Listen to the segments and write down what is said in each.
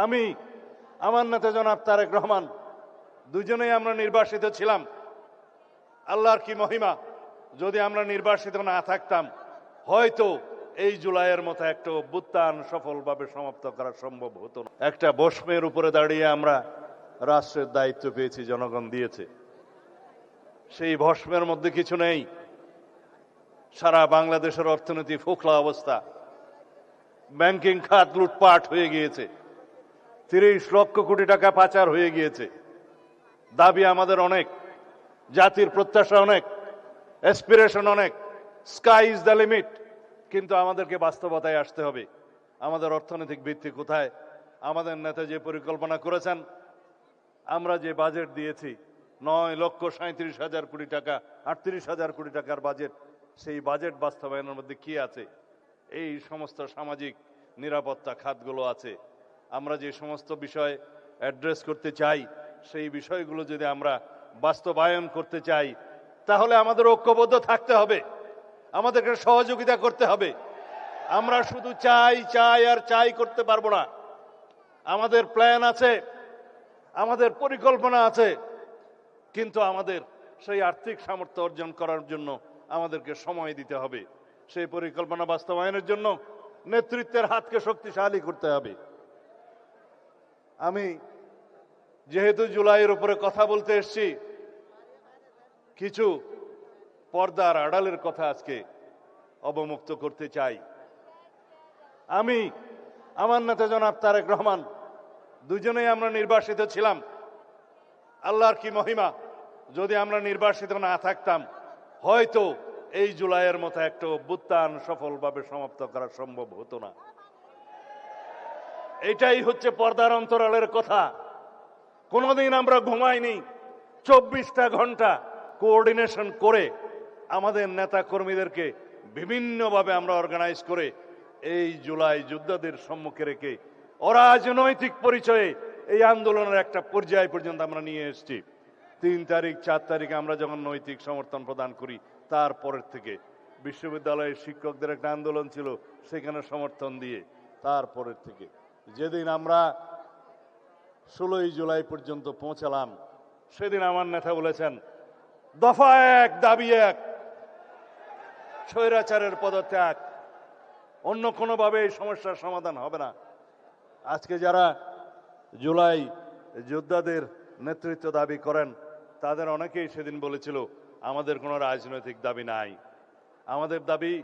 আমি আমার নেতা জনাব তারেক রহমান দুজনেই আমরা নির্বাসিত ছিলাম। আল্লাহর কি মহিমা, যদি আমরা নির্বাসিত না থাকতাম হয়তো এই জুলাইয়ের মতো একটা অভ্যুত্থান সফলভাবে সমাপ্ত করা সম্ভব হতো না। একটা বস্মের উপরে দাঁড়িয়ে আমরা রাষ্ট্রের দায়িত্ব পেয়েছি, জনগণ দিয়েছে। সেই ভস্মের মধ্যে কিছু নেই। সারা বাংলাদেশের অর্থনীতি ফোকলা অবস্থা, ব্যাংকিং খাত লুটপাট হয়ে গিয়েছে, 30 লক্ষ কোটি টাকা পাচার হয়ে গিয়েছে। দাবি আমাদের অনেক, জাতির প্রত্যাশা অনেক, অ্যাসপিরেশন অনেক, স্কাই ইজ দ্য লিমিট। কিন্তু আমাদেরকে বাস্তবতায় আসতে হবে। আমাদের অর্থনৈতিক ভিত্তি কোথায়? আমাদের নেতা যে পরিকল্পনা করেছেন, আমরা যে বাজেট দিয়েছি 9,37,000 কোটি টাকা, 38,000 কোটি টাকার বাজেট, সেই বাজেট বাস্তবায়নের মধ্যে কি আছে? এই সমস্ত সামাজিক নিরাপত্তা খাতগুলো আছে। আমরা যে সমস্ত বিষয় অ্যাড্রেস করতে চাই, সেই বিষয়গুলো যদি আমরা বাস্তবায়ন করতে চাই, তাহলে আমাদের ঐক্যবদ্ধ থাকতে হবে, আমাদেরকে সহযোগিতা করতে হবে। আমরা শুধু চাই চাই আর চাই করতে পারবো না। আমাদের প্ল্যান আছে, আমাদের পরিকল্পনা আছে, কিন্তু আমাদের সেই আর্থিক সামর্থ্য অর্জন করার জন্য আমাদেরকে সময় দিতে হবে। সেই পরিকল্পনা বাস্তবায়নের জন্য নেতৃত্বের হাতকে শক্তিশালী করতে হবে। আমি যেহেতু জুলাইয়ের উপরে কথা বলতে এসেছি, কিছু পর্দার আড়ালের কথা আজকে অবমুক্ত করতে চাই। আমি আমার নেতা জনাব তারেক রহমান দুজনেই আমরা নির্বাসিত ছিলাম। আল্লাহর কি মহিমা, যদি আমরা নির্বাসিত না থাকতাম হয়তো এই জুলাইয়ের মতো একটা অভ্যুত্থান সফলভাবে সমাপ্ত করা সম্ভব হতো না। এটাই হচ্ছে পর্দার অন্তরালের কথা। কোনোদিন আমরা ঘুমাইনি। 24টা ঘন্টা কোঅর্ডিনেশন করে আমাদের নেতা কর্মীদেরকে বিভিন্নভাবে আমরা অর্গানাইজ করে এই জুলাই যোদ্ধাদের সম্মুখে রেখে অরাজনৈতিক পরিচয়ে এই আন্দোলনের একটা পর্যায় পর্যন্ত আমরা নিয়ে এসেছি। 3 তারিখ 4 তারিখে আমরা যখন নৈতিক সমর্থন প্রদান করি, তারপরের থেকে বিশ্ববিদ্যালয়ের শিক্ষকদের একটা আন্দোলন ছিল, সেখানে সমর্থন দিয়ে তারপরের থেকে যেদিন আমরা 16ই জুলাই পর্যন্ত পৌঁছালাম, সেদিন আমার নেতা বলেছেন, দফা 1 দাবি 1, স্বৈরাচারের পদত্যাগ, অন্য কোনোভাবে এই সমস্যার সমাধান হবে না। আজকে যারা জুলাই যোদ্ধাদের নেতৃত্ব দাবি করেন, তাদের অনেকেই সেদিন বলেছিল আমাদের কোনো রাজনৈতিক দাবি নাই, আমাদের দাবি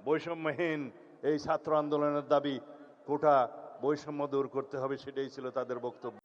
বৈষম্যহীন এই ছাত্র আন্দোলনের দাবি, কোটা বৈষম্য দূর করতে হবে, সেটাই ছিল তাদের বক্তব্য।